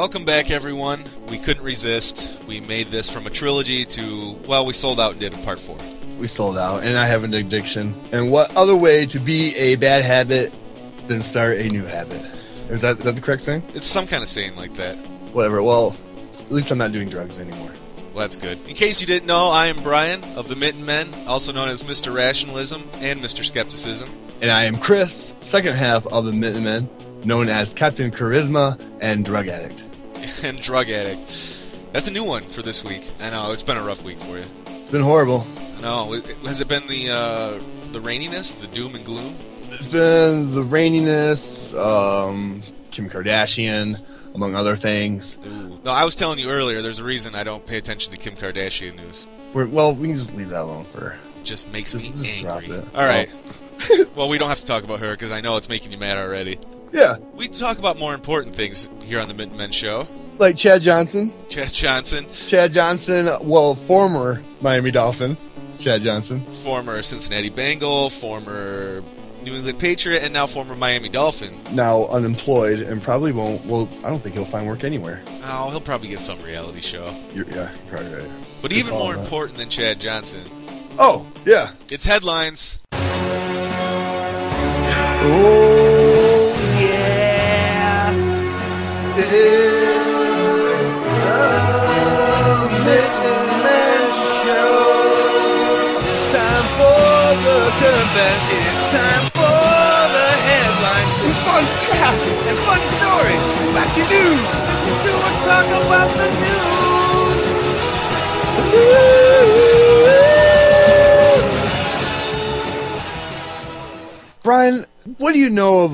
Welcome back, everyone. We couldn't resist. We made this from a trilogy to, well, we sold out and did a part 4. We sold out, and I have an addiction. And what other way to be a bad habit than start a new habit? Is that the correct saying? It's some kind of saying like that. Whatever. Well, at least I'm not doing drugs anymore. Well, that's good. In case you didn't know, I am Brian of the Mitten Men, also known as Mr. Rationalism and Mr. Skepticism. And I am Chris, second half of the Mitten Men, known as Captain Charisma and Drug Addict. And Drug Addict. That's a new one for this week. I know, it's been a rough week for you. It's been horrible. I know. Has it been the raininess, the doom and gloom? It's been the raininess, Kim Kardashian, among other things. Ooh. No, I was telling you earlier, there's a reason I don't pay attention to Kim Kardashian news. Well, we can just leave that alone for... It just makes me angry. Drop it. All right. Well, we don't have to talk about her because I know it's making you mad already. Yeah. We talk about more important things here on the Mitten Men Show. Like Chad Johnson. Chad Johnson. Chad Johnson, well, former Miami Dolphin. Chad Johnson. Former Cincinnati Bengal, former New England Patriot, and now former Miami Dolphin. Now unemployed and probably won't, well, I don't think he'll find work anywhere. Oh, he'll probably get some reality show. You're probably right. But even more important than Chad Johnson. Oh, yeah. It's headlines. Oh, yeah. It's the Mitten Men Show. It's time for the comeback. It's time for the headlines. And fun facts and funny stories. Wacky news. Listen to us talk about the news. Brian, what do you know of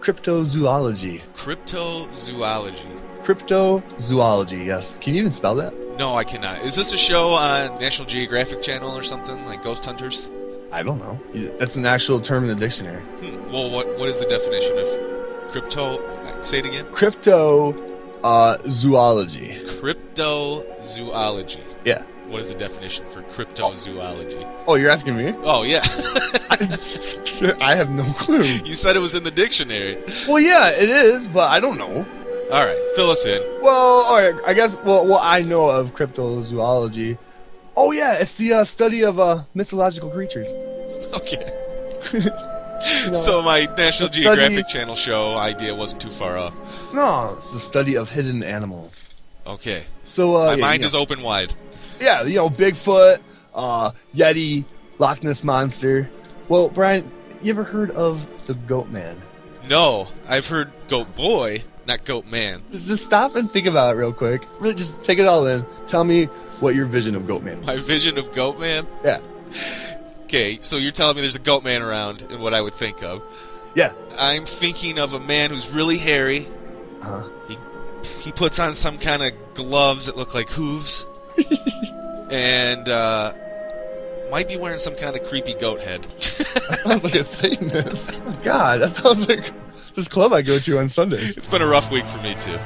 cryptozoology? Cryptozoology. Cryptozoology, yes. Can you even spell that? No, I cannot. Is this a show on National Geographic Channel or something, like Ghost Hunters? I don't know. That's an actual term in the dictionary. Well, what is the definition of crypto? Say it again. Cryptozoology. Cryptozoology. Yeah. What is the definition for cryptozoology? Oh, you're asking me? Oh, yeah. I have no clue. You said it was in the dictionary. Well, yeah, it is, but I don't know. All right, fill us in. Well, all right, I guess, well, I know of cryptozoology. Oh, yeah, it's the study of mythological creatures. Okay. So my National Geographic Channel show idea wasn't too far off. No, it's the study of hidden animals. Okay. So my mind is open wide. Yeah, Bigfoot, Yeti, Loch Ness Monster. Well, Brian, you ever heard of the Goatman? No, I've heard Goat Boy, not Goat Man. Just stop and think about it real quick. Really, just take it all in. Tell me what your vision of Goatman is. My vision of Goatman? Yeah. Okay, so you're telling me there's a Goatman around and what I would think of. Yeah. I'm thinking of a man who's really hairy. Uh-huh. He puts on some kind of gloves that look like hooves. And might be wearing some kind of creepy goat head. That sounds like a Satanist. God, that sounds like this club I go to on Sundays. It's been a rough week for me, too.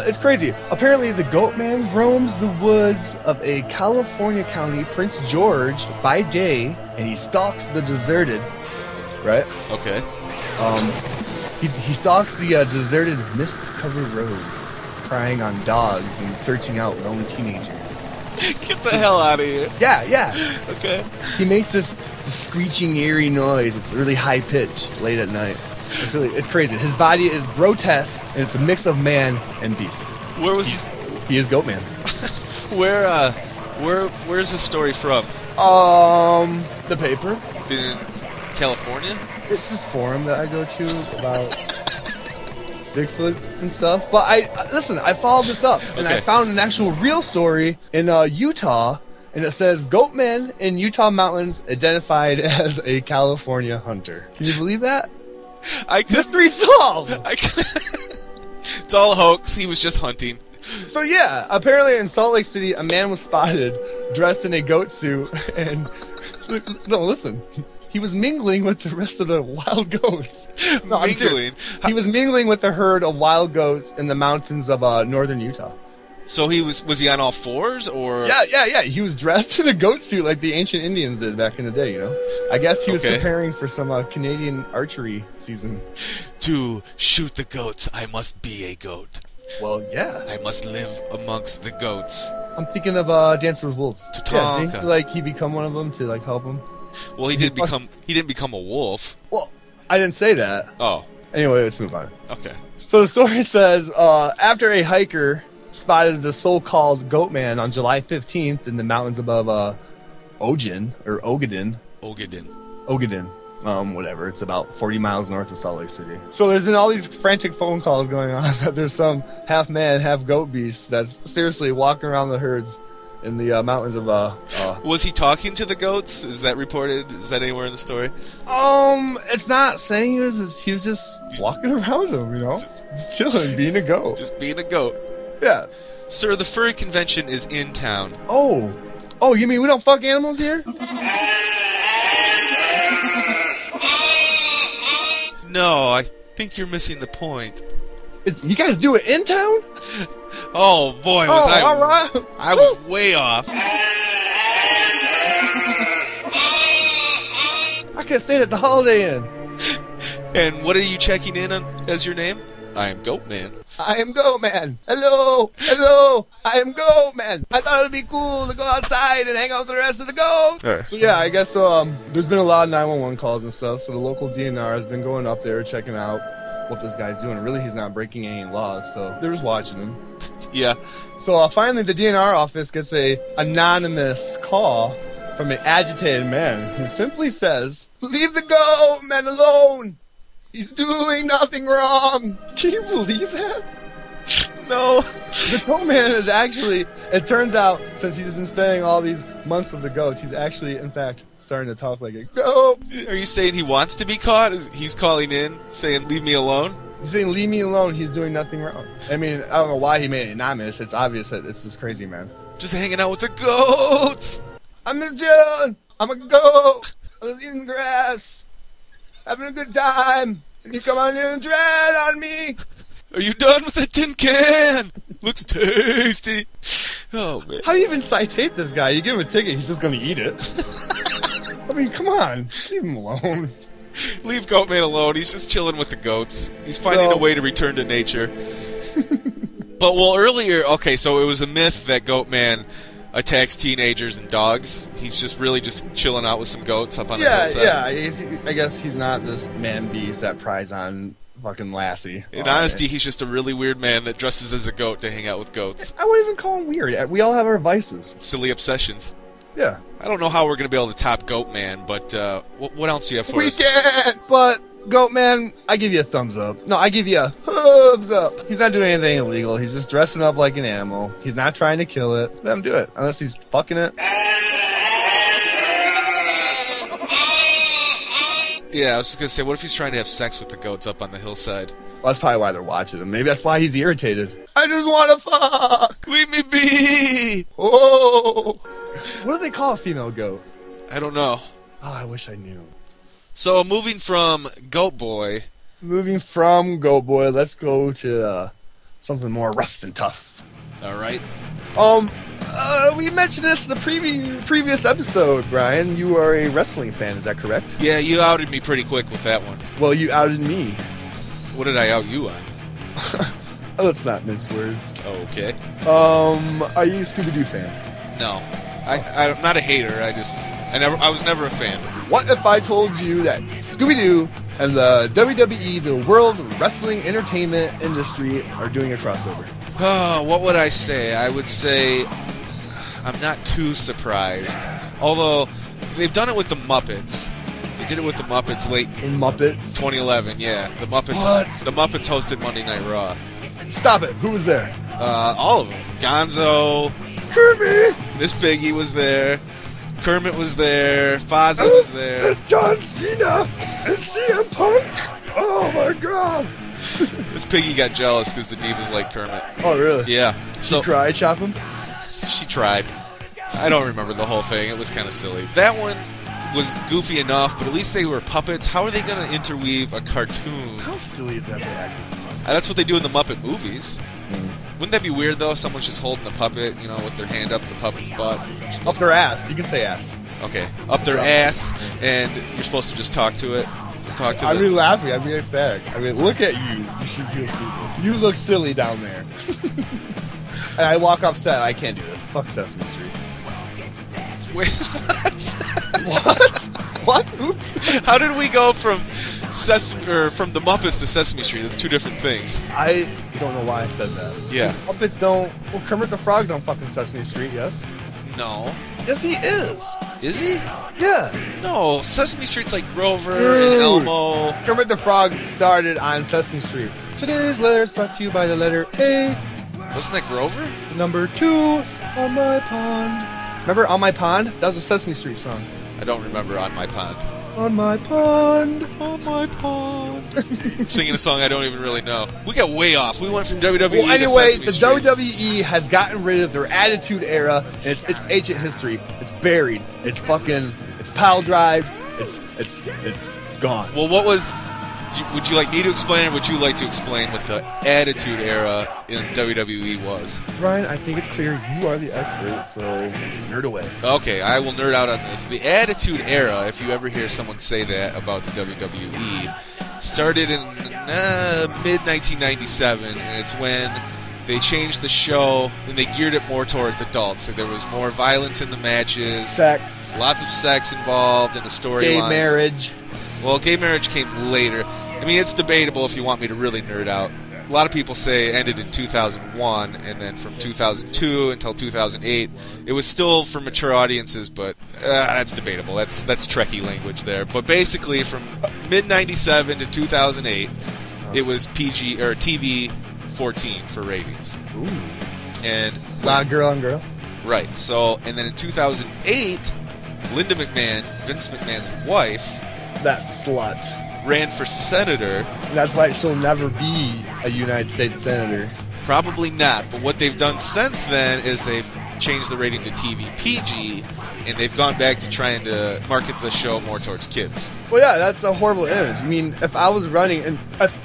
It's crazy. Apparently, the Goatman roams the woods of a California county, Prince George, by day, and he stalks the deserted, right? Okay. He stalks the deserted, mist-covered roads, prying on dogs and searching out lone teenagers. Get the hell out of here. Yeah. Okay. He makes this screeching, eerie noise. It's really high-pitched late at night. It's crazy. His body is grotesque, and it's a mix of man and beast. Where was he is Goatman. Where's this story from? The paper. In California? It's this forum that I go to about Bigfoot and stuff. But I followed this up, and I found an actual real story in Utah, and it says Goatman in Utah mountains identified as a California hunter. Can you believe that? Mystery solved! It's all a hoax. He was just hunting. So yeah, apparently in Salt Lake City, a man was spotted dressed in a goat suit, and no, listen. He was mingling with the rest of the wild goats. No, mingling? He was mingling with a herd of wild goats in the mountains of northern Utah. So was he on all fours, or? Yeah. He was dressed in a goat suit like the ancient Indians did back in the day, I guess he was preparing for some Canadian archery season. To shoot the goats, I must be a goat. Well, yeah. I must live amongst the goats. I'm thinking of Dance with Wolves. Yeah, didn't like he become one of them to like help him? Well, he didn't become a wolf. Well, I didn't say that. Oh. Anyway, let's move on. Okay. So the story says, after a hiker spotted the so-called Goatman on July 15th in the mountains above Ogadin. Whatever. It's about 40 miles north of Salt Lake City. So there's been all these frantic phone calls going on that there's some half man, half goat beast that's seriously walking around the herds in the mountains of Was he talking to the goats? Is that reported? Is that anywhere in the story? It's not saying he was just walking around them, you know? Just chilling, being a goat. Just being a goat. Yeah. Sir, the furry convention is in town. Oh, you mean we don't fuck animals here? No, I think you're missing the point. You guys do it in town? Oh boy, all right. I was way off. I could have stayed at the Holiday Inn. And what are you checking in on as your name? I am Goatman. I am Goatman. Hello, I am Goatman. I thought it'd be cool to go outside and hang out with the rest of the goats. Right. So yeah, I guess there's been a lot of 911 calls and stuff. So the local DNR has been going up there checking out what this guy's doing. Really, he's not breaking any laws, so they're just watching him. Yeah. So finally, the DNR office gets a anonymous call from an agitated man who simply says, "Leave the Goatman alone. He's doing nothing wrong." Can you believe that? No. The Goatman is actually, it turns out, since he's been spending all these months with the goats, he's actually, in fact, starting to talk like a goat. Are you saying he wants to be caught? He's calling in, saying, "Leave me alone"? He's saying, "Leave me alone, he's doing nothing wrong." I mean, I don't know why he made it anonymous. It's obvious that it's this crazy man. Just hanging out with the goats. I'm just chilling. I'm a goat. I was eating grass. Having a good time. And you come on here and dread on me. Are you done with that tin can? Looks tasty. Oh, man. How do you even citate this guy? You give him a ticket, he's just going to eat it. I mean, come on. Leave him alone. Leave Goatman alone. He's just chilling with the goats. He's finding a way to return to nature. But, earlier... Okay, so it was a myth that Goatman attacks teenagers and dogs. He's just really just chilling out with some goats up on the hillside. Yeah. I guess he's not this man-beast that prides on fucking Lassie. In honesty, he's just a really weird man that dresses as a goat to hang out with goats. I wouldn't even call him weird. We all have our vices. Silly obsessions. Yeah. I don't know how we're going to be able to top Goatman, but what else do you have for us? We can't! But Goatman, I give you a thumbs up. No, I give you a hubs up. He's not doing anything illegal. He's just dressing up like an animal. He's not trying to kill it. Let him do it. Unless he's fucking it. Yeah, I was just going to say, what if he's trying to have sex with the goats up on the hillside? Well, that's probably why they're watching him. Maybe that's why he's irritated. I just want to fuck! Leave me be! Oh! What do they call a female goat? I don't know. Oh, I wish I knew. So, moving from Goat Boy... Moving from Goat Boy, let's go to something more rough and tough. All right. We mentioned this in the previous episode, Brian. You are a wrestling fan, is that correct? Yeah, you outed me pretty quick with that one. Well, you outed me. What did I out you on? Let's not mince words. Oh, okay. Are you a Scooby-Doo fan? No. I'm not a hater. I was never a fan. What if I told you that Scooby-Doo and the WWE, the World Wrestling Entertainment Industry, are doing a crossover? Oh, what would I say? I would say I'm not too surprised. Although, they've done it with the Muppets. They did it with the Muppets late in Muppets 2011, yeah. The Muppets. What? The Muppets hosted Monday Night Raw. Stop it. Who was there? All of them. Gonzo. Kermit. Miss Piggy was there. Kermit was there. Fozzie was there. And John Cena and CM Punk. Oh my god. Miss Piggy got jealous because the Divas like Kermit. Oh really? Yeah. So she cried, chop him? She tried. I don't remember the whole thing. It was kind of silly. That one was goofy enough, but at least they were puppets. How are they going to interweave a cartoon? How silly is that? That's what they do in the Muppet movies. Wouldn't that be weird, though? Someone's just holding the puppet, with their hand up the puppet's butt. Up their ass. You can say ass. Okay. Up their ass, and you're supposed to just talk to it. Talk to I'd the... be laughing. I'd be ecstatic. I mean, look at you. You should feel stupid. You look silly down there. And I walk off set. I can't do this. Fuck Sesame Street. Wait, what? What? What? Oops. How did we go from from the Muppets to Sesame Street? That's two different things. I don't know why I said that. Yeah. Muppets don't... Well, Kermit the Frog's on fucking Sesame Street, yes? No. Yes, he is. Is he? Yeah. No, Sesame Street's like Grover and Elmo. Kermit the Frog started on Sesame Street. Today's letter is brought to you by the letter A. Wasn't that Grover? Number 2 on my pond. Remember On My Pond? That was a Sesame Street song. I don't remember On My Pond. On my pond. On my pond. I'm singing a song I don't even really know. We got way off. We went from WWE Well, anyway, to Sesame the Street. WWE has gotten rid of their Attitude Era, and it's ancient history. It's buried. It's fucking... It's pile drive. It's gone. Well, what was... Would you like me to explain, or would you like to explain what the Attitude Era in WWE was? Ryan, I think it's clear you are the expert, so nerd away. Okay, I will nerd out on this. The Attitude Era, if you ever hear someone say that about the WWE, started in mid-1997, and it's when they changed the show, and they geared it more towards adults. So there was more violence in the matches. Sex. Lots of sex involved in the storylines. Gay marriage. Well, gay marriage came later. I mean, it's debatable if you want me to really nerd out. A lot of people say it ended in 2001, and then from 2002 until 2008, it was still for mature audiences, but that's debatable. That's Trekkie language there. But basically, from mid-97 to 2008, it was PG, or TV 14 for ratings. Ooh. And A lot of girl on girl. right. So, and then in 2008, Linda McMahon, Vince McMahon's wife, That slut. ran for senator. And that's why she'll never be a United States senator. Probably not, but what they've done since then is they've changed the rating to TV PG, and they've gone back to trying to market the show more towards kids. Well, yeah, that's a horrible image. I mean, if I was running, and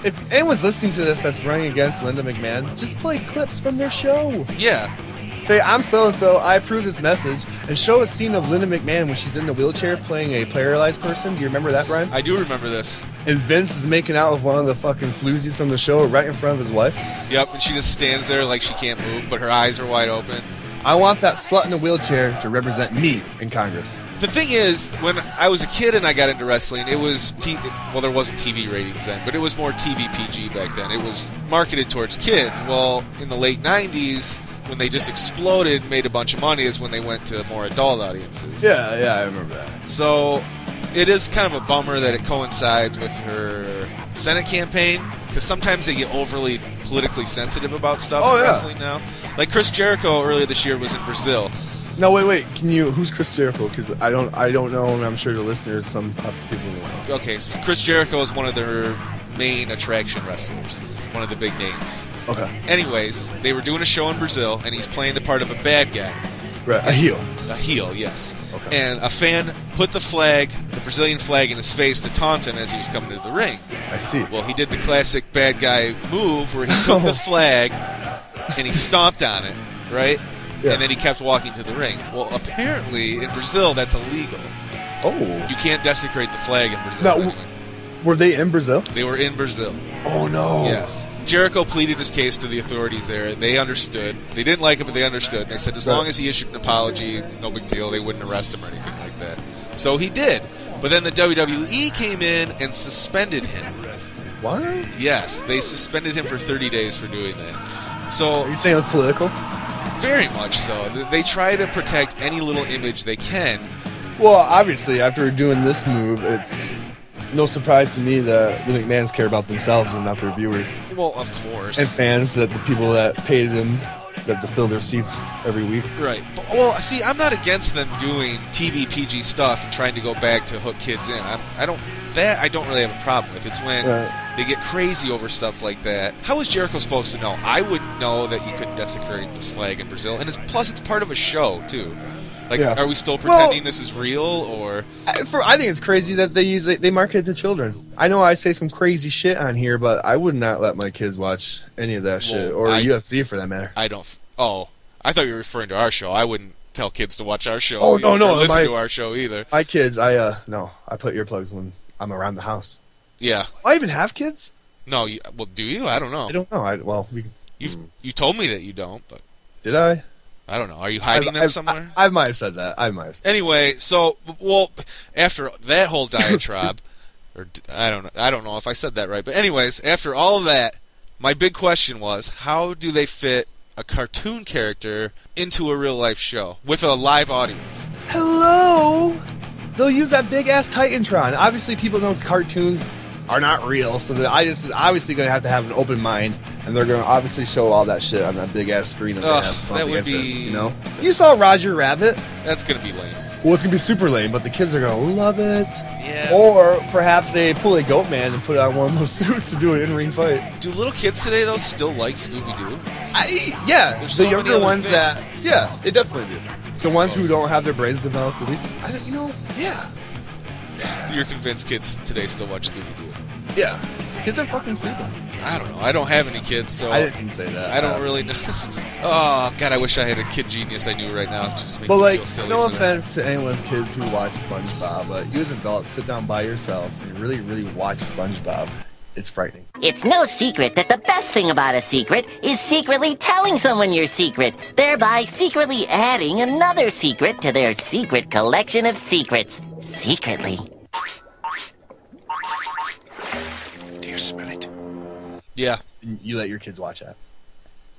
if anyone's listening to this that's running against Linda McMahon, just play clips from their show. Yeah. Say, I'm so-and-so, I approve this message, and show a scene of Linda McMahon when she's in the wheelchair playing a paralyzed person. Do you remember that, Brian? I do remember this. And Vince is making out with one of the fucking floozies from the show right in front of his wife. Yep, and she just stands there like she can't move, but her eyes are wide open. I want that slut in a wheelchair to represent me in Congress. The thing is, when I was a kid and I got into wrestling, it was well, there wasn't TV ratings then, but it was more TV PG back then. It was marketed towards kids. Well, in the late 90s, when they just exploded and made a bunch of money, is when they went to more adult audiences. Yeah, I remember that. So it is kind of a bummer that it coincides with her Senate campaign, because sometimes they get overly politically sensitive about stuff in wrestling now. Like Chris Jericho earlier this year was in Brazil. No, wait. Who's Chris Jericho? Because I don't know, and I'm sure the listeners, some people will know. Okay, so Chris Jericho is one of their main attraction wrestlers. He's one of the big names. Okay. Anyways, they were doing a show in Brazil, and he's playing the part of a bad guy. Right, a heel. A heel, yes. Okay. And a fan put the Brazilian flag in his face to taunt him as he was coming to the ring. I see. Well, he did the classic bad guy move where he took the flag and he stomped on it, right? Yeah. And then he kept walking to the ring. Well, apparently in Brazil that's illegal. Oh. You can't desecrate the flag in Brazil. Now, anyway. were they in Brazil? They were in Brazil. Oh, no. Yes. Jericho pleaded his case to the authorities there, and they understood. They didn't like it, but they understood. And they said as long as he issued an apology, no big deal, they wouldn't arrest him or anything like that. So he did. But then the WWE came in and suspended him. What? Yes, they suspended him for 30 days for doing that. So Are you saying it was political? very much so. They try to protect any little image they can. Well, obviously, after doing this move, it's no surprise to me that the McMahons care about themselves and not their viewers. Well, of course. And fans, that the people that paid them that to fill their seats every week. Right. But, well, see, I'm not against them doing TV PG stuff and trying to go back to hook kids in. I don't really have a problem with. It's when they get crazy over stuff like that. How is Jericho supposed to know? I wouldn't know that you couldn't desecrate the flag in Brazil. And plus, it's part of a show, too. Like, are we still pretending this is real, or? I think it's crazy that they market it to children. I know I say some crazy shit on here, but I would not let my kids watch any of that shit, or UFC for that matter. I don't. Oh, I thought you were referring to our show. I wouldn't tell kids to watch our show. Oh, no, or listen to our show either. My kids, I put earplugs when I'm around the house. Yeah. Do I even have kids? No, well, do you? I don't know. I don't know. You told me that you don't, but... Did I? I don't know. Are you hiding them somewhere? I might have said that. Anyway, so, well, after that whole diatribe, or I don't know if I said that right, but anyways, after all of that, my big question was, how do they fit a cartoon character into a real-life show with a live audience? Hello! They'll use that big-ass Titantron. Obviously, people know cartoons are not real, so the audience is obviously going to have an open mind, and they're going to obviously show all that shit on that big-ass screen that they have. That would be... This, you know? You saw Roger Rabbit. That's going to be lame. Well, it's going to be super lame, but the kids are going to love it. Yeah. Or perhaps they pull a Goatman and put on one of those suits to do an in-ring fight. Do little kids today, though, still like Scooby-Doo? Yeah. There's the so younger many ones things. yeah, they definitely do. The ones who don't have their brains developed, at least, yeah. You're convinced kids today still watch Scooby-Doo? Yeah. Kids are fucking stupid. I don't know. I don't have any kids, so... I didn't say that. I don't really know. Oh, God, I wish I had a kid genius I knew right now. It just makes But, me like, feel silly. no offense to anyone's kids who watch SpongeBob, but you as adults sit down by yourself and really, really watch SpongeBob. It's frightening. It's no secret that the best thing about a secret is secretly telling someone your secret, thereby secretly adding another secret to their secret collection of secrets. Secretly. Do you smell it? Yeah. You let your kids watch that.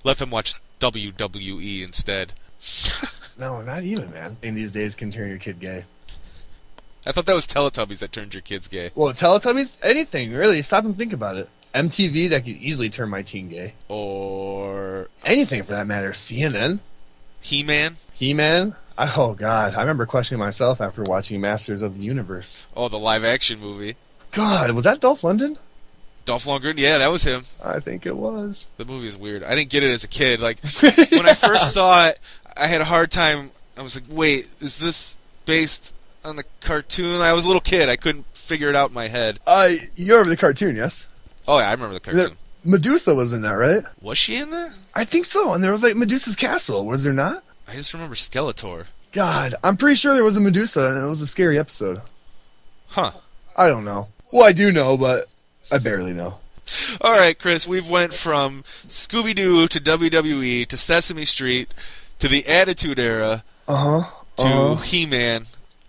Let them watch WWE instead. No, not even, man. And these days can turn your kid gay. I thought that was Teletubbies that turned your kids gay. Well, Teletubbies, anything, really. Stop and think about it. MTV, that could easily turn my teen gay. Or... Anything for that matter. CNN. He-Man? He-Man. Oh, God. I remember questioning myself after watching Masters of the Universe. Oh, the live-action movie. God, was that Dolph Lundgren? Dolph Lundgren? Yeah, that was him. I think it was. The movie is weird. I didn't get it as a kid. Like, when I first saw it, I had a hard time. I was like, wait, is this based on the cartoon? I was a little kid. I couldn't figure it out in my head. You remember the cartoon, yes? Oh, yeah, I remember the cartoon. Medusa was in that, right? Was she in that? I think so. And there was, like, Medusa's castle. Was there not? I just remember Skeletor. God, I'm pretty sure there was a Medusa, and it was a scary episode. Huh. I don't know. Well, I do know, but I barely know. All right, Chris, we've went from Scooby-Doo to WWE to Sesame Street to the Attitude Era to He-Man.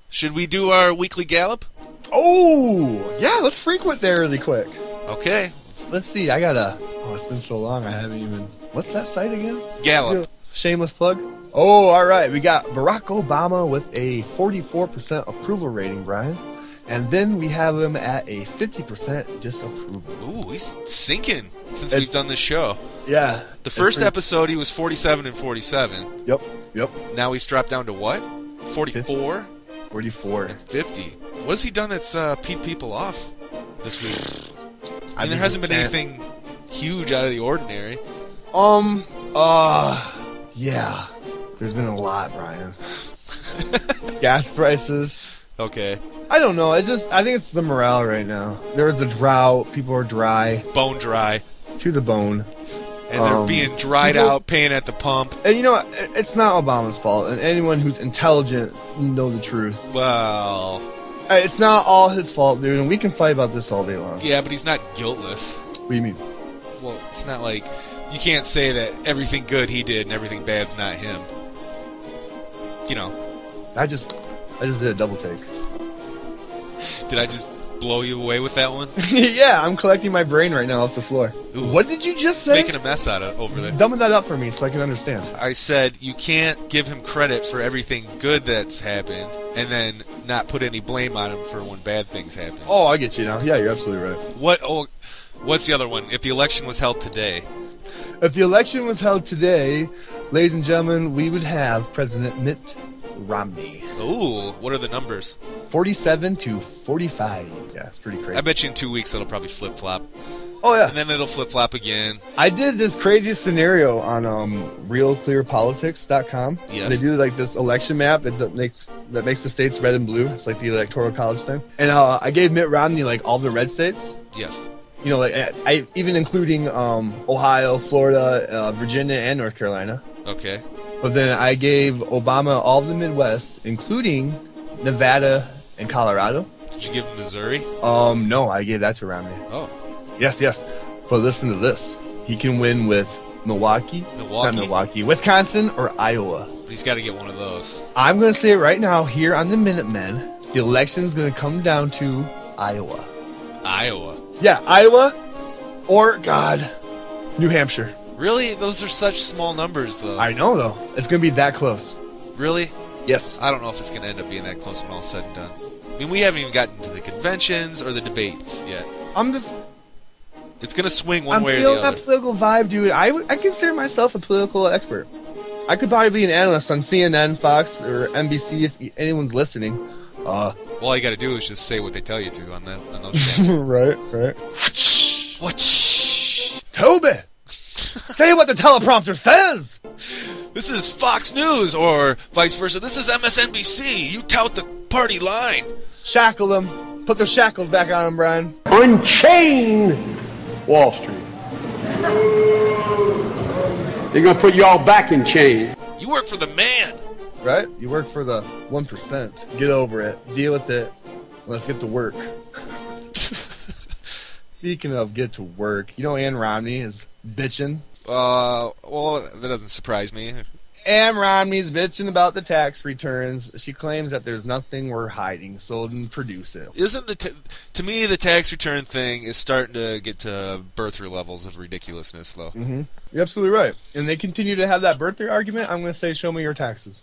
Should we do our weekly gallop? Oh, yeah, let's frequent there really quick. Okay. Let's see, I gotta... Oh, it's been so long, I haven't even... What's that site again? Gallop. Shameless plug. Oh, all right, we got Barack Obama with a 44% approval rating, Brian. And then we have him at a 50% disapproval. Ooh, he's sinking since we've done this show. Yeah. The first episode, he was 47 and 47. Yep. Now he's dropped down to what? 44? 44. And 50. What has he done that's peed people off this week? I mean, there hasn't been anything huge out of the ordinary. Yeah. There's been a lot, Brian. Gas prices. Okay. I don't know. I think it's the morale right now. There was a drought. People are dry. Bone dry. To the bone. And they're being dried out, paying at the pump. And you know what? It's not Obama's fault. And anyone who's intelligent know the truth. Well... It's not all his fault, dude. And we can fight about this all day long. Yeah, but he's not guiltless. What do you mean? Well, it's not like... You can't say that everything good he did and everything bad's not him. You know. I just did a double take. Did I just blow you away with that one? Yeah, I'm collecting my brain right now off the floor. Ooh, what did you just say? Making a mess out of over there. Dumb that up for me so I can understand. I said you can't give him credit for everything good that's happened and then not put any blame on him for when bad things happen. Oh, I get you now. Yeah, you're absolutely right. What's the other one? If the election was held today. If the election was held today, ladies and gentlemen, we would have President Mitt Romney. Ooh, what are the numbers? 47 to 45. Yeah, it's pretty crazy. I bet you in 2 weeks it'll probably flip-flop. Oh, yeah. And then it'll flip-flop again. I did this crazy scenario on realclearpolitics.com. Yes. They do like this election map that makes the states red and blue. It's like the electoral college thing. And I gave Mitt Romney like all the red states. Yes. You know, like I even including Ohio, Florida, Virginia, and North Carolina. Okay. But then I gave Obama all of the Midwest, including Nevada and Colorado. Did you give him Missouri? No, I gave that to Romney. Oh. Yes. But listen to this. He can win with Milwaukee, Wisconsin, or Iowa. But he's got to get one of those. I'm going to say it right now here on the Mitten Men, the election's going to come down to Iowa. Iowa? Yeah, Iowa or, God, New Hampshire. Really? Those are such small numbers, though. I know, though. It's going to be that close. Really? Yes. I don't know if it's going to end up being that close when all said and done. I mean, we haven't even gotten to the conventions or the debates yet. It's going to swing one way or the other. I'm feeling that political vibe, dude. I consider myself a political expert. I could probably be an analyst on CNN, Fox, or NBC if anyone's listening. All you got to do is just say what they tell you to on those channels. Right. What? Toby! Say what the teleprompter says! This is Fox News, or vice versa. This is MSNBC. You tout the party line. Shackle them. Put the shackles back on them, Brian. Unchain Wall Street. They're going to put you all back in chain. You work for the man. Right? You work for the 1%. Get over it. Deal with it. Let's get to work. Speaking of get to work, you know Ann Romney is bitching. Well, that doesn't surprise me. Ann Romney's bitching about the tax returns. She claims that there's nothing we're hiding, so then produce it. Isn't to me, the tax return thing is starting to get to birth-through levels of ridiculousness, though. Mm-hmm. You're absolutely right. And they continue to have that birth-through argument. I'm going to say, show me your taxes.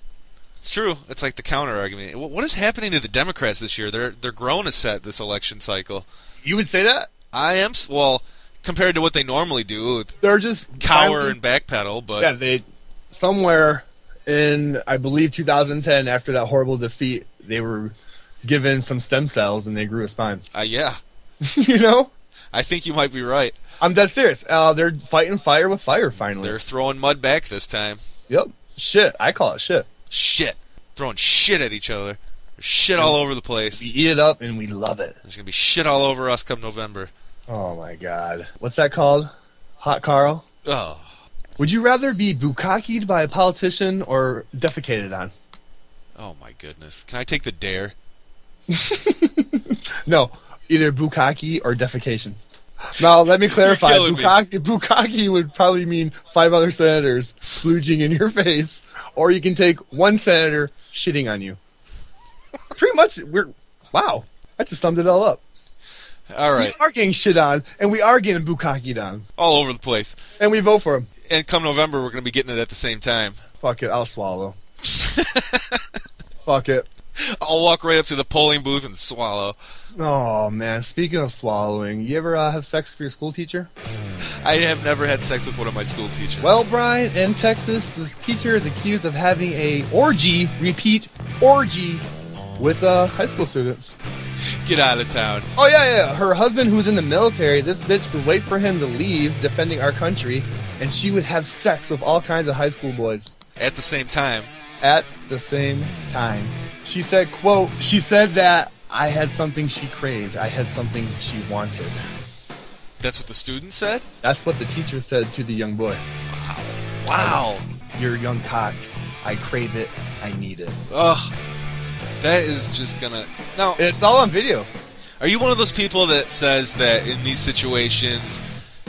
It's true. It's like the counter-argument. What is happening to the Democrats this year? They're growing a set this election cycle. You would say that? I am. Well, compared to what they normally do, they're just cower and backpedal. But yeah, they somewhere in, I believe, 2010, after that horrible defeat, they were given some stem cells and they grew a spine. Yeah. You know? I think you might be right. I'm dead serious. They're fighting fire with fire finally. They're throwing mud back this time. Yep. Shit. I call it shit. Shit. Throwing shit at each other. There's shit all over the place. We eat it up and we love it. There's going to be shit all over us come November. Oh my God. What's that called? Hot Carl? Oh. Would you rather be bukkakied by a politician or defecated on? Oh my goodness. Can I take the dare? No. Either bukkake or defecation. Now, let me clarify. Bukkake would probably mean 5 other senators splooging in your face, or you can take one senator shitting on you. Pretty much, wow. I just summed it all up. All right. We are getting shit on, and we are getting bukkakeed on. All over the place. And we vote for him. And come November, we're going to be getting it at the same time. Fuck it, I'll swallow. Fuck it. I'll walk right up to the polling booth and swallow. Oh, man. Speaking of swallowing, you ever have sex with your school teacher? I have never had sex with one of my school teachers. Well, Brian, in Texas, this teacher is accused of having a orgy, repeat, orgy, with high school students. Get out of town. Oh, yeah. Her husband, who's in the military, this bitch would wait for him to leave, defending our country, and she would have sex with all kinds of high school boys. At the same time. At the same time. She said, quote, she said that I had something she craved. I had something she wanted. That's what the student said? That's what the teacher said to the young boy. Wow. You're a young cock. I crave it. I need it. Ugh. That is just gonna... Now, it's all on video. Are you one of those people that says that in these situations,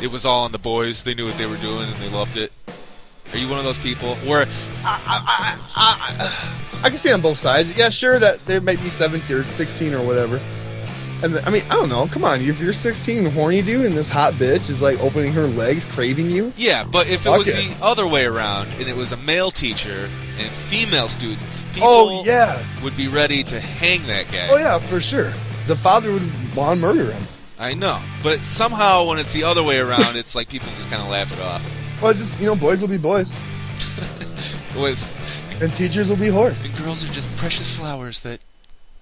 it was all on the boys, they knew what they were doing, and they loved it? Are you one of those people where... I can see on both sides. Yeah, sure, that there might be 17 or 16 or whatever. And I mean, I don't know. Come on, if you're 16 and horny, dude, and this hot bitch is like opening her legs, craving you. Yeah, but if it was the other way around, and it was a male teacher and female students, people would be ready to hang that guy. Oh yeah, for sure. The father would want to murder him. I know, but somehow when it's the other way around, it's like people just kind of laugh it off. Well, it's just, boys will be boys. And teachers will be whores. And girls are just precious flowers that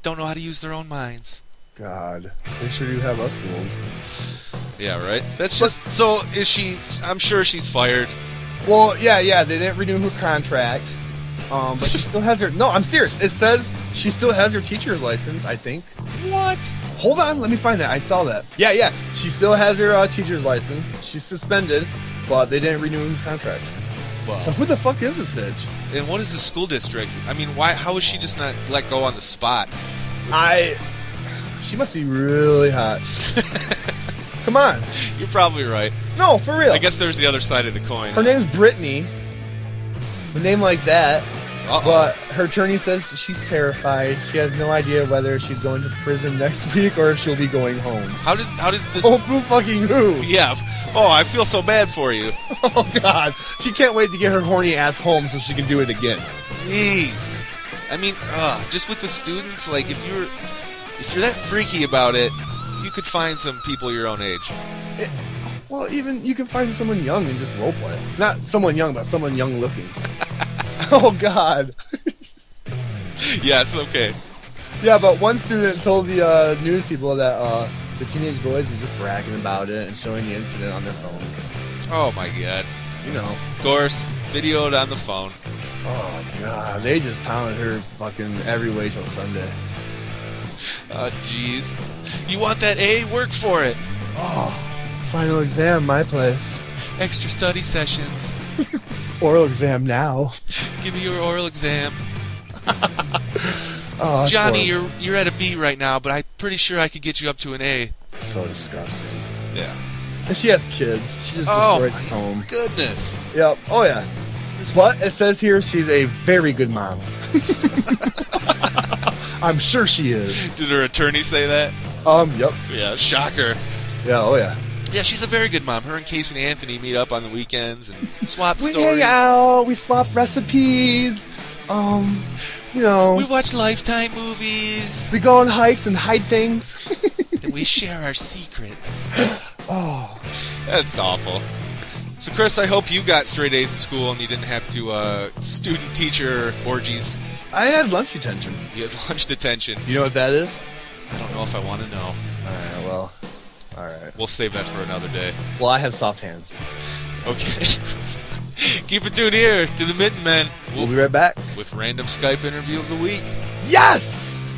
don't know how to use their own minds. God, they sure do have us fooled. Yeah, right? That's just... So, is she... I'm sure she's fired. Well, yeah, they didn't renew her contract. But she still has her... No, I'm serious. It says she still has her teacher's license, I think. What? Hold on, let me find that. I saw that. Yeah. She still has her teacher's license. She's suspended, but they didn't renew her contract. Wow. So who the fuck is this bitch? And what is the school district? I mean, how is she just not let go on the spot? She must be really hot. Come on. You're probably right. No, for real. I guess there's the other side of the coin. Her name's Brittany. A name like that. Uh-oh. But her attorney says she's terrified. She has no idea whether she's going to prison next week or if she'll be going home. How did this? Oh, who fucking who? Yeah. Oh, I feel so bad for you. Oh God. She can't wait to get her horny ass home so she can do it again. Jeez. I mean, just with the students, like if you're that freaky about it, you could find some people your own age. Well, even you can find someone young and just roleplay. Not someone young, but someone young looking. Oh God. Yes, okay. Yeah, but one student told the news people that the teenage boys was just bragging about it and showing the incident on their phone. Oh my God. You know. Of course, videoed on the phone. Oh God, they just pounded her fucking every way till Sunday. Oh jeez. You want that A? Work for it. Oh, final exam, my place. Extra study sessions. Oral exam now. Give me your oral exam. Oh, Johnny, you're at a B right now, but I'm pretty sure I could get you up to an A. So disgusting. Yeah. And she has kids. She just destroyed his home. Goodness. Yep. Oh yeah. But it says here she's a very good mom. I'm sure she is. Did her attorney say that? Yep. Yeah, shocker. Yeah, oh yeah. Yeah, she's a very good mom. Her and Casey and Anthony meet up on the weekends and swap We stories. hang out, we swap recipes, you know. We watch Lifetime movies. We go on hikes and hide things. And we share our secrets. Oh. That's awful. So, Chris, I hope you got straight A's in school and you didn't have to student-teacher orgies. I had lunch detention. You had lunch detention. You know what that is? I don't know if I want to know. Alright, well. Alright. We'll save that for another day. Well, I have soft hands. Okay. Keep it tuned here to the Mitten Men. We'll be right back. With random Skype interview of the week. Yes!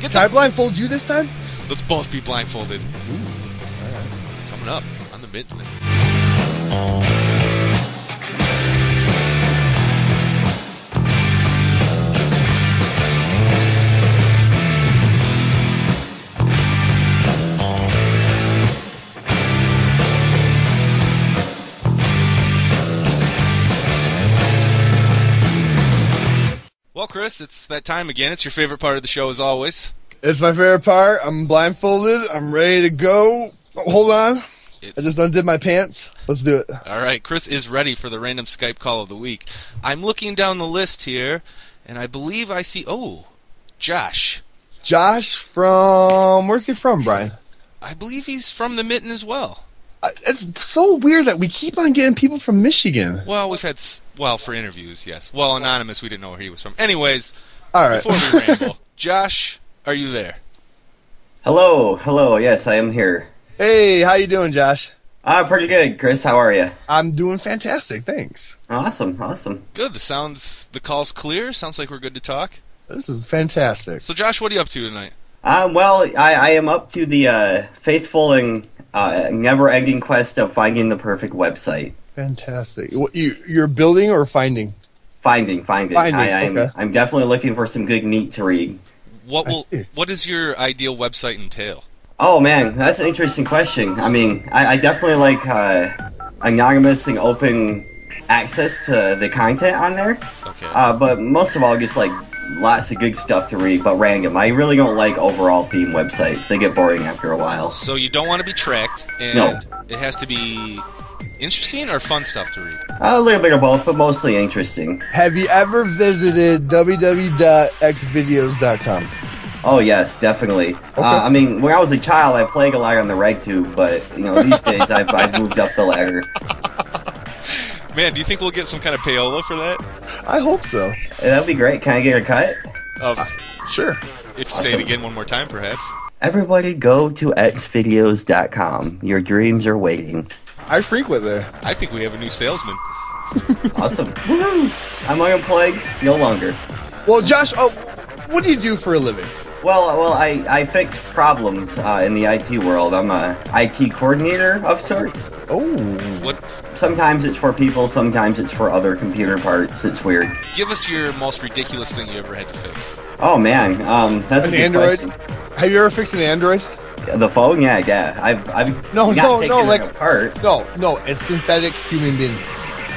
Can I blindfold you this time? Let's both be blindfolded. Ooh. Alright. Coming up on the Mitten Men. Well, Chris, it's that time again. It's your favorite part of the show, as always. It's my favorite part. I'm blindfolded. I'm ready to go. Oh, hold on. I just undid my pants. Let's do it. All right. Chris is ready for the random Skype call of the week. I'm looking down the list here, and I believe I see... Oh, Josh. Josh from... Where's he from, Brian? I believe he's from the Mitten as well. It's so weird that we keep on getting people from Michigan. Well, we've had... Well, for interviews, yes. Well, anonymous, we didn't know where he was from. Anyways, all right. Before we ramble, Josh, are you there? Hello, yes, I am here. Hey, how you doing, Josh? Pretty good, Chris. How are you? I'm doing fantastic, thanks. Awesome. Good. The call's clear. Sounds like we're good to talk. This is fantastic. So, Josh, what are you up to tonight? Well, I am up to the faithful and never-ending quest of finding the perfect website. Fantastic. You're building or finding? Finding. Okay. I'm definitely looking for some good meat to read. What does your ideal website entail? Oh man, that's an interesting question. I mean, I definitely like anonymous and open access to the content on there. Okay. But most of all, just like lots of good stuff to read, but random. I really don't like overall theme websites. They get boring after a while. So you don't want to be tracked, and no. It has to be interesting or fun stuff to read? A little bit of both, but mostly interesting. Have you ever visited www.xvideos.com? Oh yes, definitely. Okay. I mean, when I was a child, I played a lot on the RegTube, but these days I've moved up the ladder. Man, do you think we'll get some kind of payola for that? I hope so. That'd be great. Can I get a cut? Sure. If you say it again one more time, perhaps. Everybody go to xvideos.com. Your dreams are waiting. I frequent there. I think we have a new salesman. Awesome. Woohoo! I'm unemployed no longer. Well, Josh, what do you do for a living? Well, I fix problems in the IT world. I'm a IT coordinator of sorts. Oh. What? Sometimes it's for people, sometimes it's for other computer parts. It's weird. Give us your most ridiculous thing you ever had to fix. Oh man, that's a good Android? question. Have you ever fixed an Android? The phone? Yeah. I've No, taken it like apart. No, a synthetic human being.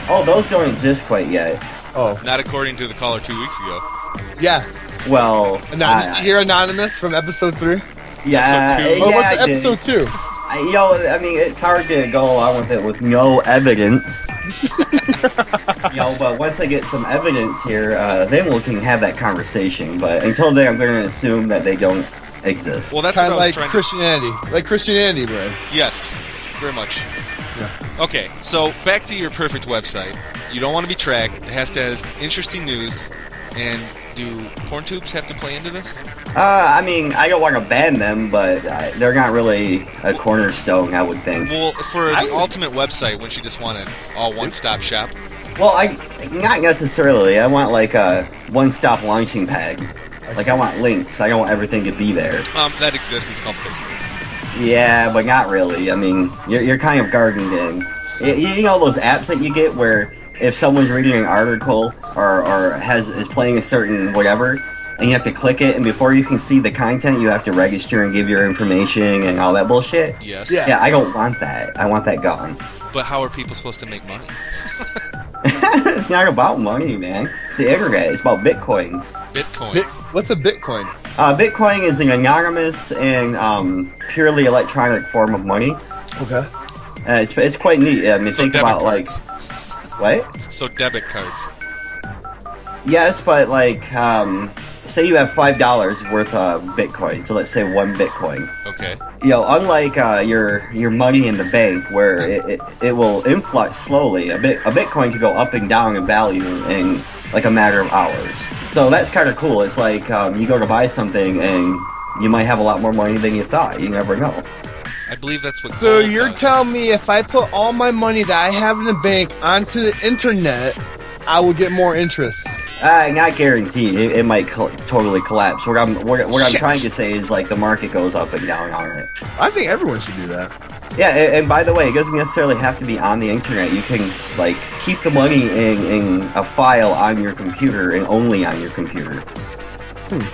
Oh, those don't exist quite yet. Oh, Not according to the caller 2 weeks ago. yeah. Well, You're anonymous from episode 3. yeah, Episode 2. Or yeah, what's I did. episode 2? I mean, it's hard to go along with it with no evidence. But once I get some evidence here, then we can have that conversation. But until then, I'm going to assume that they don't exist. Well, that's Kind what of I like was trying Christianity. Like Christianity, bro. Yes, very much. Yeah. Okay, so back to your perfect website. You don't want to be tracked. It has to have interesting news. And do porn tubes have to play into this? I mean, I don't want to ban them, but they're not really a cornerstone, I would think. Well, for the ultimate website, wouldn't you just want an all one-stop shop? Well, not necessarily. I want like a one-stop launching pad. Like I want links. I don't want everything to be there. That exists. It's called Facebook. Yeah, but not really. I mean, you're kind of gardened in. You know those apps that you get where if someone's reading an article or is playing a certain whatever, and you have to click it, and before you can see the content, you have to register and give your information and all that bullshit? Yes. Yeah, I don't want that. I want that gone. But how are people supposed to make money? It's not about money, man. It's the internet. It's about bitcoins. Bitcoins. What's a Bitcoin? Bitcoin is an anonymous and purely electronic form of money. Okay. It's quite neat. I mean, So think debit about cards. what? So debit cards. Yes, but like, say you have $5 worth of Bitcoin. So let's say 1 Bitcoin. Okay. Unlike your money in the bank, where it will influx slowly. A Bitcoin could go up and down in value in like a matter of hours. So that's kind of cool. It's like you go to buy something and you might have a lot more money than you thought. You never know. I believe that's what. So gold you're does. telling me if I put all my money that I have in the bank onto the internet, I will get more interest? Not guaranteed. It might totally collapse. What I'm trying to say is like the market goes up and down on it. I think everyone should do that. Yeah, and by the way, it doesn't necessarily have to be on the internet. You can like keep the money in a file on your computer and only on your computer.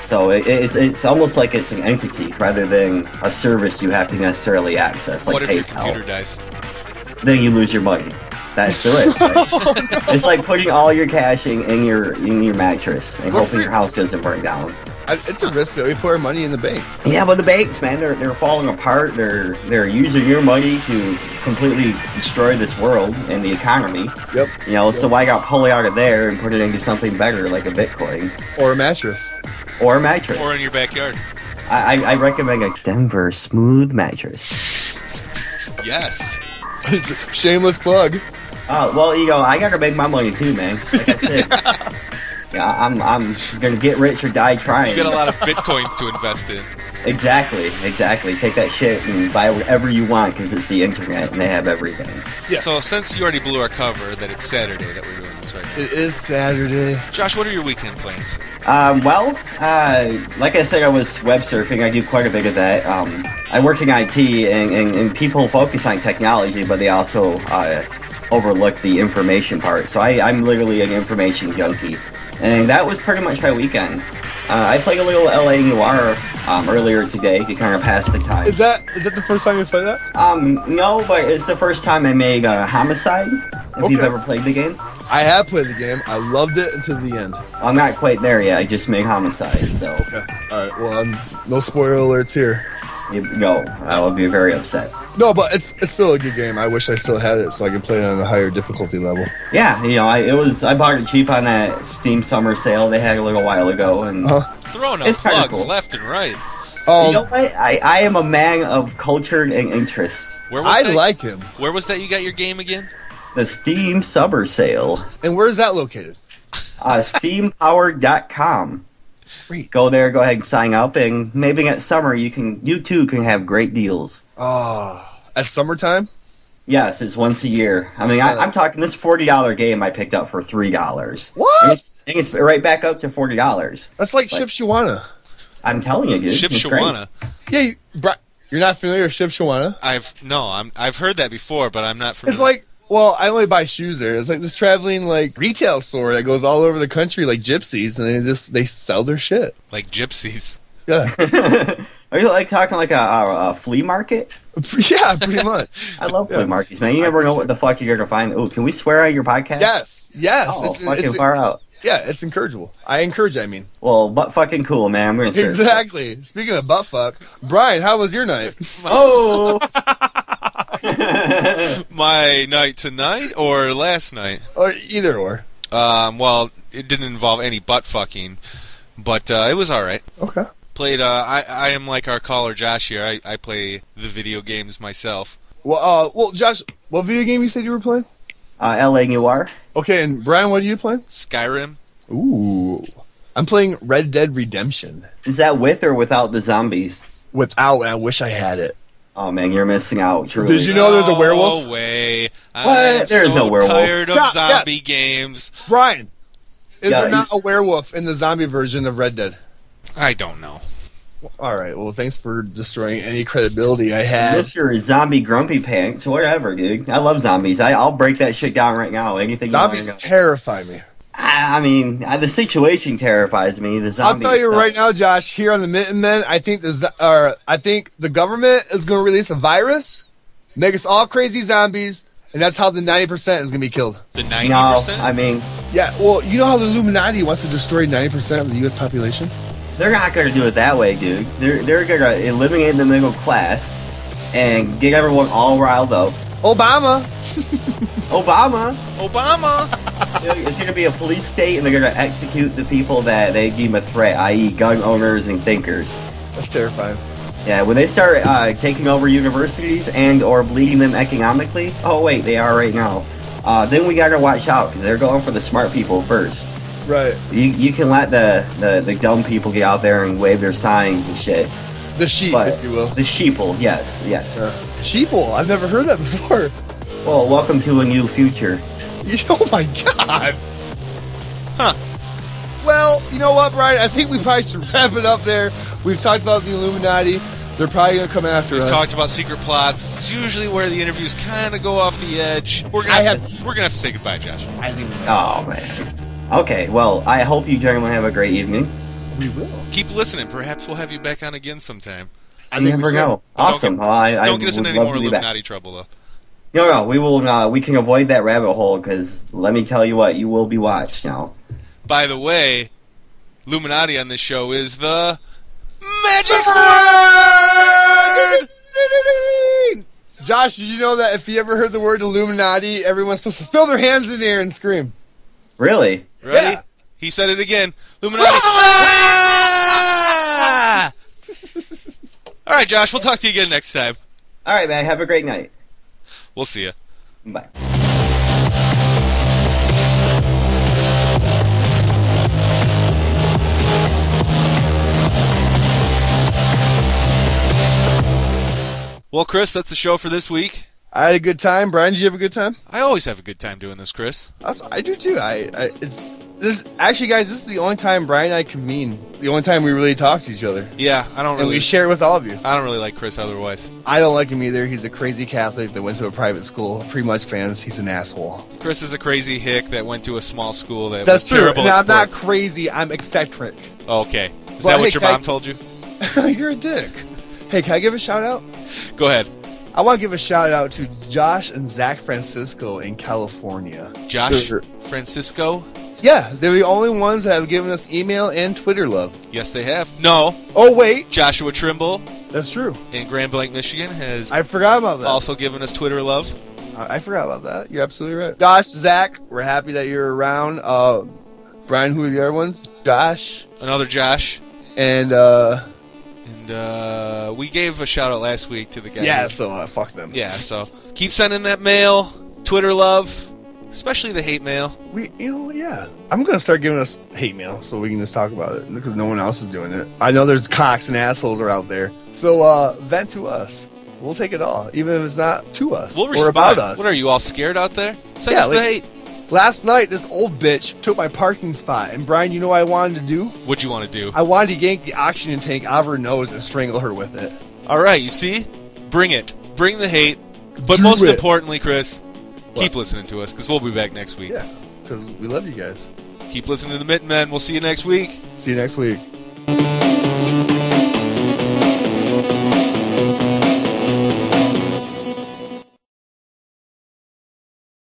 So it's almost like it's an entity rather than a service you have to necessarily access, like What if your PayPal. computer dies? Then you lose your money. That's the risk. Right? It's like putting all your cash in your mattress and hoping your house doesn't burn down. It's a risk that we put our money in the bank. Yeah, but the banks, man, they're falling apart. They're using your money to completely destroy this world and the economy. Yep. So why not pull it out of there and put it into something better like a Bitcoin Or a mattress. or a mattress? Or in your backyard? I recommend a Denver smooth mattress. Yes. Shameless plug. Well, I gotta make my money too, man. Like I said, yeah, I'm gonna get rich or die trying. You got a lot of bitcoins to invest in. Exactly. Take that shit and buy whatever you want because it's the internet and they have everything. Yeah. So since you already blew our cover that it's Saturday that we're doing this right now. It is Saturday. Josh, what are your weekend plans? Like I said, I was web surfing. I do quite a bit of that. I work in IT, and people focus on technology, but they also overlook the information part. So I'm literally an information junkie. And that was pretty much my weekend. I played a little LA Noire earlier today to kind of pass the time. Is that the first time you played that? No, but it's the first time I made Homicide, if you've ever played the game. I have played the game. I loved it until the end. I'm not quite there yet. I just made Homicide, so... Okay. Alright, well, no spoiler alerts here. No, I would be very upset. No, but it's still a good game. I wish I still had it so I could play it on a higher difficulty level. Yeah, I bought it cheap on that Steam summer sale they had a little while ago, and Throwing out it's kinda plugs cool. left and right. You know what? I am a man of culture and interest. Where was I that? like him. Where was that you got your game again? The Steam summer sale. And where is that located? SteamPowered.com. Great. Go there, go ahead and sign up, and maybe at summer you too can have great deals. At summertime? Yes, it's once a year. I mean, I'm talking this $40 game I picked up for $3. What? And it's right back up to $40. That's like Shipshawana. I'm telling you, dude. it's great. Shipshawana. Yeah, you're not familiar with Shipshawana? I've heard that before, but I'm not familiar. It's like, well, I only buy shoes there. It's like this traveling like retail store that goes all over the country like gypsies, and they sell their shit. Like gypsies. Yeah. Are you like talking like a flea market? Yeah, pretty much. I love flea markets, man. You never know what the fuck you're gonna find. Oh, can we swear on your podcast? Yes. Oh, fucking far out. Yeah, it's encourageable. I encourage it, I mean. Well, butt fucking cool, man. I'm gonna swear. Exactly. Speaking of butt fuck, Brian, how was your night? Oh! My night tonight or last night? Or either or. Well, it didn't involve any butt fucking, but it was alright. Okay. Played, I am like our caller Josh here. I play the video games myself. Well, Josh, what video game you said you were playing? LA Noire. Okay, and Brian, what are you playing? Skyrim. Ooh. I'm playing Red Dead Redemption. Is that with or without the zombies? Without, and I wish I had it. Oh man, you're missing out. Truly. Did you know there's a werewolf? No way. What? There's no werewolf. I'm tired of zombie games. Brian, is there not a werewolf in the zombie version of Red Dead? I don't know. All right. Well, thanks for destroying any credibility I had. Mr. Zombie Grumpy Pants, whatever, dude. I love zombies. I'll break that shit down right now. Anything. Zombies terrify me. I mean, the situation terrifies me. The zombies. I'll tell you right now, Josh. Here on the Mitten Men, I think the government is going to release a virus, make us all crazy zombies, and that's how the 90% is going to be killed. The 90%? No, I mean, yeah. Well, you know how the Illuminati wants to destroy 90% of the U.S. population. They're not going to do it that way, dude. They're going to eliminate the middle class and get everyone all riled up. Obama. It's going to be a police state, and they're going to execute the people that they deem a threat, i.e. gun owners and thinkers. That's terrifying. Yeah, when they start taking over universities and or bleeding them economically, oh wait, they are right now, then we got to watch out, because they're going for the smart people first. Right. You can let the dumb people get out there and wave their signs and shit. The sheep, if you will. The sheeple, yes. Sheeple? I've never heard that before. Well, welcome to a new future. Oh my god. Huh. Well, you know what, Brian? I think we probably should wrap it up there. We've talked about the Illuminati. They're probably going to come after us. We've talked about secret plots. It's usually where the interviews kind of go off the edge. We're gonna have to say goodbye, Josh. Oh, man. Okay, well, I hope you gentlemen have a great evening. We will. Keep listening. Perhaps we'll have you back on again sometime. You never know. Awesome. Don't get us in any more Illuminati trouble, though. No, we will. We can avoid that rabbit hole, because let me tell you what, you will be watched now. By the way, Illuminati on this show is the magic word! Josh, did you know that if you ever heard the word Illuminati, everyone's supposed to throw their hands in the air and scream? Really? Ready? Yeah. He said it again. Illuminati. All right, Josh, we'll talk to you again next time. All right, man. Have a great night. We'll see you. Bye. Well, Chris, that's the show for this week. I had a good time. Brian, did you have a good time? I always have a good time doing this, Chris. I do too. Actually, guys, this is the only time Brian and I convene. The only time we really talk to each other. Yeah, and we share it with all of you. I don't really like Chris otherwise. I don't like him either. He's a crazy Catholic that went to a private school. Pretty much fans. He's an asshole. Chris is a crazy hick that went to a small school that That's was true. terrible at I'm not sports. crazy. I'm eccentric. Oh, okay. Is that what your mom told you? You're a dick. Hey, can I give a shout out? Go ahead. I want to give a shout out to Josh and Zach Francisco in California. Josh Francisco? Yeah, they're the only ones that have given us email and Twitter love. Yes, they have. No. Oh, wait. Joshua Trimble That's true. in Grand Blanc, Michigan has I forgot about that. also given us Twitter love. I forgot about that. You're absolutely right. Josh, Zach, we're happy that you're around. Brian, who are the other ones? Josh. Another Josh. And we gave a shout out last week to the guy. yeah, so fuck them. Yeah, so keep sending that mail, Twitter love, especially the hate mail. Yeah. I'm going to start giving us hate mail so we can just talk about it because no one else is doing it. I know there's cocks and assholes are out there. So vent to us. We'll take it all, even if it's not to us We'll or respond. about us. What are you, all scared out there? Send us the hate. Last night, this old bitch took my parking spot. And Brian, you know what I wanted to do? What'd you want to do? I wanted to yank the oxygen tank out of her nose and strangle her with it. All right, you see? Bring it. Bring the hate. But most importantly, Chris, keep listening to us because we'll be back next week. Yeah, because we love you guys. Keep listening to the Mitten Men. We'll see you next week. See you next week.